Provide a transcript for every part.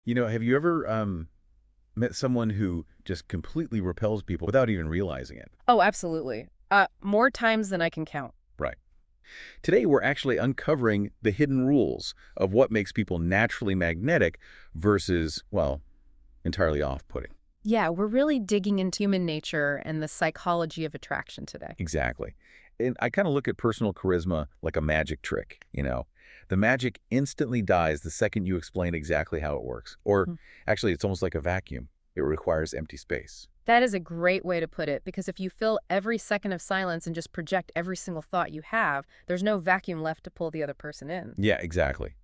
Have you ever met someone who just completely repels people without even realizing it? Oh, absolutely. More times than I can count. Right. Today, we're actually uncovering the hidden rules of what makes people naturally magnetic versus, well, entirely off-putting. Yeah, we're really digging into human nature and the psychology of attraction today. Exactly. And I kind of look at personal charisma like a magic trick. The magic instantly dies the second you explain exactly how it works. Or Mhm. actually, it's almost like a vacuum. It requires empty space. That is a great way to put it, because if you fill every second of silence and just project every single thought you have, there's no vacuum left to pull the other person in. Yeah, exactly.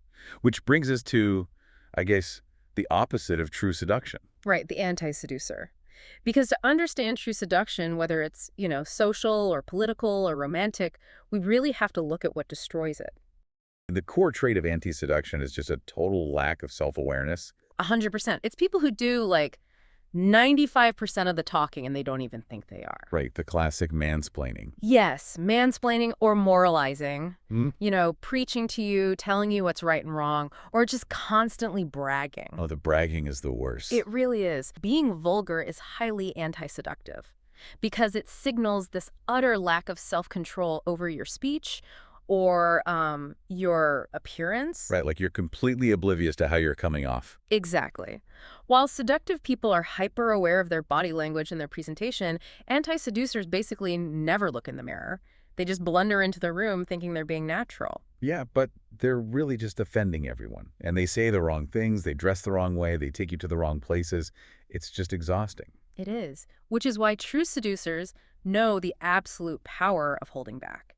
Which brings us to, I guess, the opposite of true seduction. Right, the anti-seducer. Because to understand true seduction, whether it's, social or political or romantic, we really have to look at what destroys it. The core trait of anti-seduction is just a total lack of self-awareness. 100%. It's people who do like 95% of the talking and they don't even think they are. Right, the classic mansplaining. Yes, mansplaining or moralizing, Hmm? preaching to you, telling you what's right and wrong, or just constantly bragging. Oh, the bragging is the worst. It really is. Being vulgar is highly anti-seductive because it signals this utter lack of self-control over your speech or your appearance. Right, like you're completely oblivious to how you're coming off. Exactly. While seductive people are hyper aware of their body language and their presentation, anti-seducers basically never look in the mirror. They just blunder into the room thinking they're being natural. Yeah, but they're really just offending everyone. And they say the wrong things, they dress the wrong way, they take you to the wrong places. It's just exhausting. It is, which is why true seducers know the absolute power of holding back.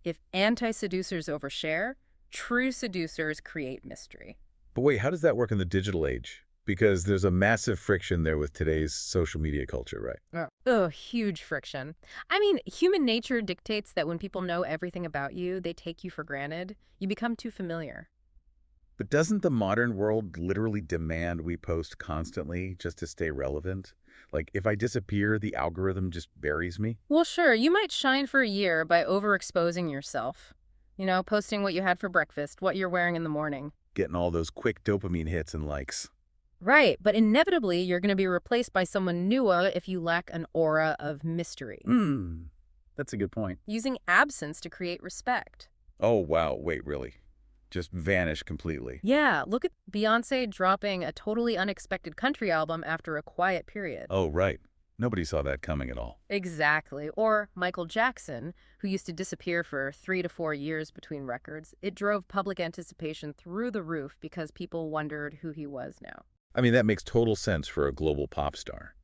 If anti-seducers overshare, true seducers create mystery. But wait, how does that work in the digital age? Because there's a massive friction there with today's social media culture, right? Yeah. Oh, huge friction. I mean, human nature dictates that when people know everything about you, they take you for granted. You become too familiar. But doesn't the modern world literally demand we post constantly just to stay relevant? Like, if I disappear, the algorithm just buries me? Well, sure, you might shine for a year by overexposing yourself. Posting what you had for breakfast, what you're wearing in the morning. Getting all those quick dopamine hits and likes. Right, but inevitably you're going to be replaced by someone newer if you lack an aura of mystery. That's a good point. Using absence to create respect. Oh, wow. Wait, really? Just vanish completely. Yeah, look at Beyoncé dropping a totally unexpected country album after a quiet period. Oh, right. Nobody saw that coming at all. Exactly. Or Michael Jackson, who used to disappear for 3 to 4 years between records. It drove public anticipation through the roof because people wondered who he was now. I mean, that makes total sense for a global pop star.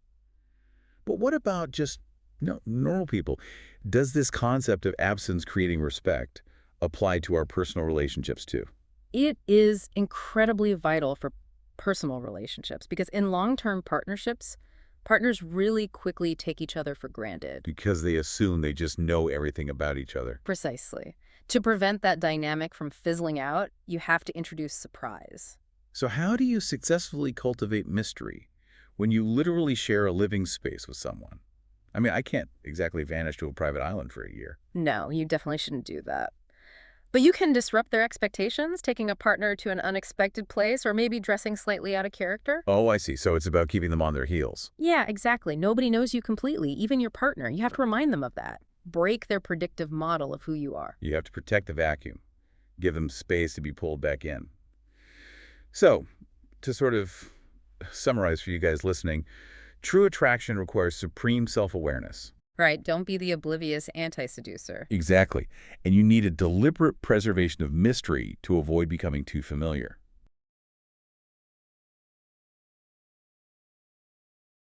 But what about just no, normal people? Does this concept of absence creating respect apply to our personal relationships too? It is incredibly vital for personal relationships because in long-term partnerships, partners really quickly take each other for granted. Because they assume they just know everything about each other. Precisely. To prevent that dynamic from fizzling out, you have to introduce surprise. So how do you successfully cultivate mystery when you literally share a living space with someone? I mean, I can't exactly vanish to a private island for a year. No, you definitely shouldn't do that. But you can disrupt their expectations, taking a partner to an unexpected place or maybe dressing slightly out of character. Oh, I see. So it's about keeping them on their heels. Yeah, exactly. Nobody knows you completely, even your partner. You have to remind them of that. Break their predictive model of who you are. You have to protect the vacuum, give them space to be pulled back in. So, to sort of summarize for you guys listening, true attraction requires supreme self-awareness. Right, don't be the oblivious anti-seducer. Exactly. And you need a deliberate preservation of mystery to avoid becoming too familiar.